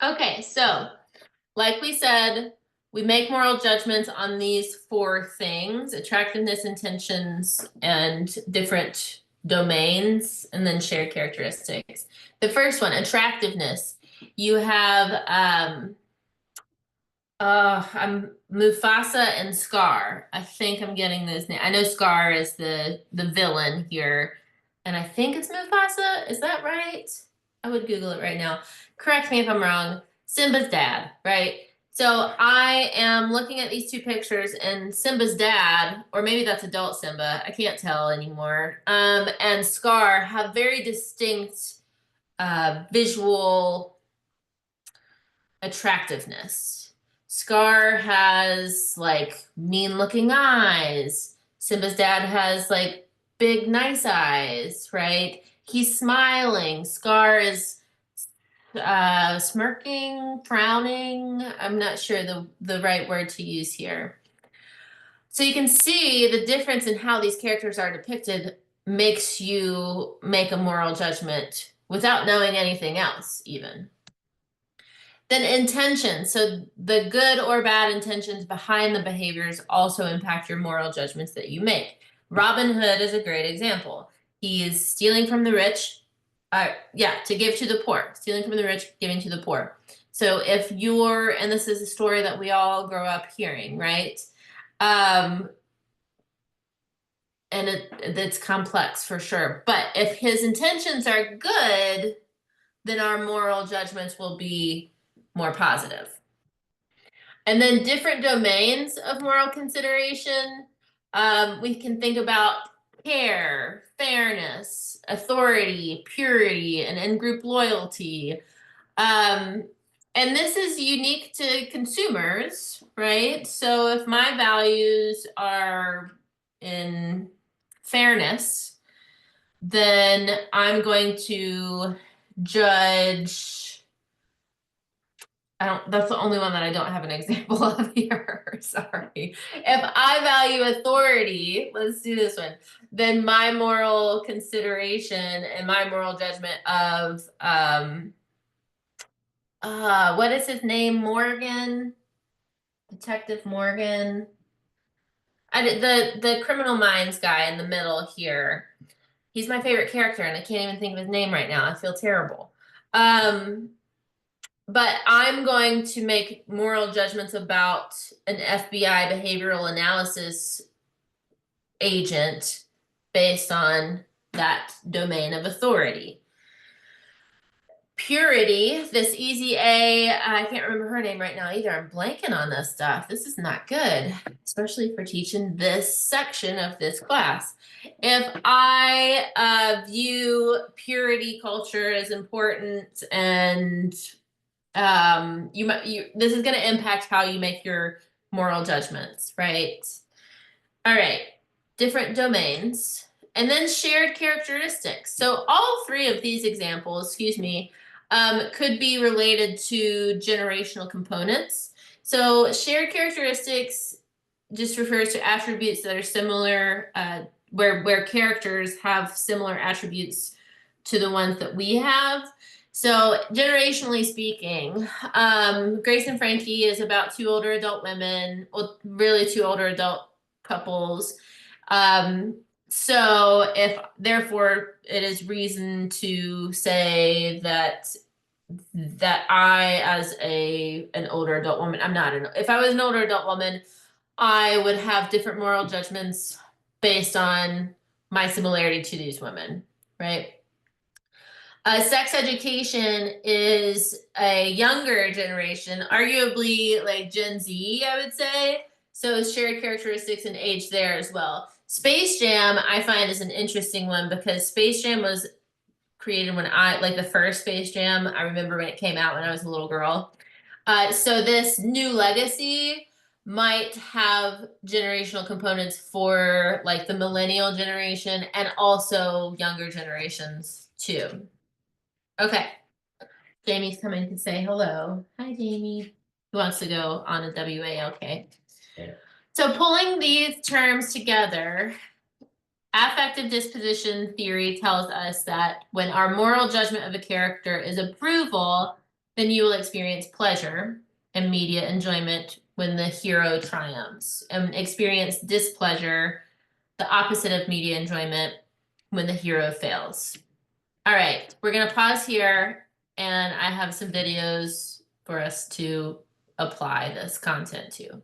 Okay, so like we said, we make moral judgments on these 4 things: attractiveness, intentions, and different domains, and then shared characteristics. The first one, attractiveness. You have I'm Mufasa and Scar. I think I'm getting those names. I know Scar is the villain here, and I think it's Mufasa. Is that right? I would Google it right now. Correct me if I'm wrong. Simba's dad, right? So I am looking at these 2 pictures, and Simba's dad, or maybe that's adult Simba, I can't tell anymore, and Scar have very distinct visual attractiveness. Scar has like mean looking eyes. Simba's dad has like big, nice eyes, right? He's smiling. Scar is smirking, frowning. I'm not sure the right word to use here. So you can see the difference in how these characters are depicted makes you make a moral judgment without knowing anything else, even. Then intention. So the good or bad intentions behind the behaviors also impact your moral judgments that you make. Robin Hood is a great example. He is stealing from the rich, to give to the poor. Stealing from the rich, giving to the poor. So if you're, and this is a story that we all grow up hearing, right? And it's complex for sure. But if his intentions are good, then our moral judgments will be more positive. And then different domains of moral consideration. We can think about care, fairness, authority, purity, and in-group loyalty. And this is unique to consumers, right? So if my values are in fairness, then I'm going to judge. That's the only one that I don't have an example of here. Sorry. If I value authority, let's do this one, then my moral consideration and my moral judgment of, what is his name? Morgan? Detective Morgan? The Criminal Minds guy in the middle here. He's my favorite character, and I can't even think of his name right now. I feel terrible. But I'm going to make moral judgments about an FBI behavioral analysis agent based on that domain of authority. Purity, this Easy A, I can't remember her name right now either. I'm blanking on this stuff. This is not good, especially for teaching this section of this class. If I view purity culture as important, and this is going to impact how you make your moral judgments, right? All right, different domains, and then shared characteristics. So all 3 of these examples, could be related to generational components. So shared characteristics just refers to attributes that are similar, where characters have similar attributes to the ones that we have. So generationally speaking, Grace and Frankie is about 2 older adult women, well, really 2 older adult couples. So therefore it is reason to say that I, as an older adult woman, if I was an older adult woman, I would have different moral judgments based on my similarity to these women, right? Sex education is a younger generation, arguably like Gen Z, I would say. So shared characteristics and age there as well. Space Jam, I find, is an interesting one because Space Jam was created when the first Space Jam, I remember when it came out when I was a little girl. So this new legacy might have generational components for like the millennial generation and also younger generations too. Okay. Jamie's coming to say hello. Hi, Jamie. Who wants to go on a WALK? Yeah. So pulling these terms together, affective disposition theory tells us that when our moral judgment of a character is approval, Then you will experience pleasure, immediate enjoyment when the hero triumphs, and experience displeasure, the opposite of media enjoyment, when the hero fails. All right, we're gonna pause here, and I have some videos for us to apply this content to.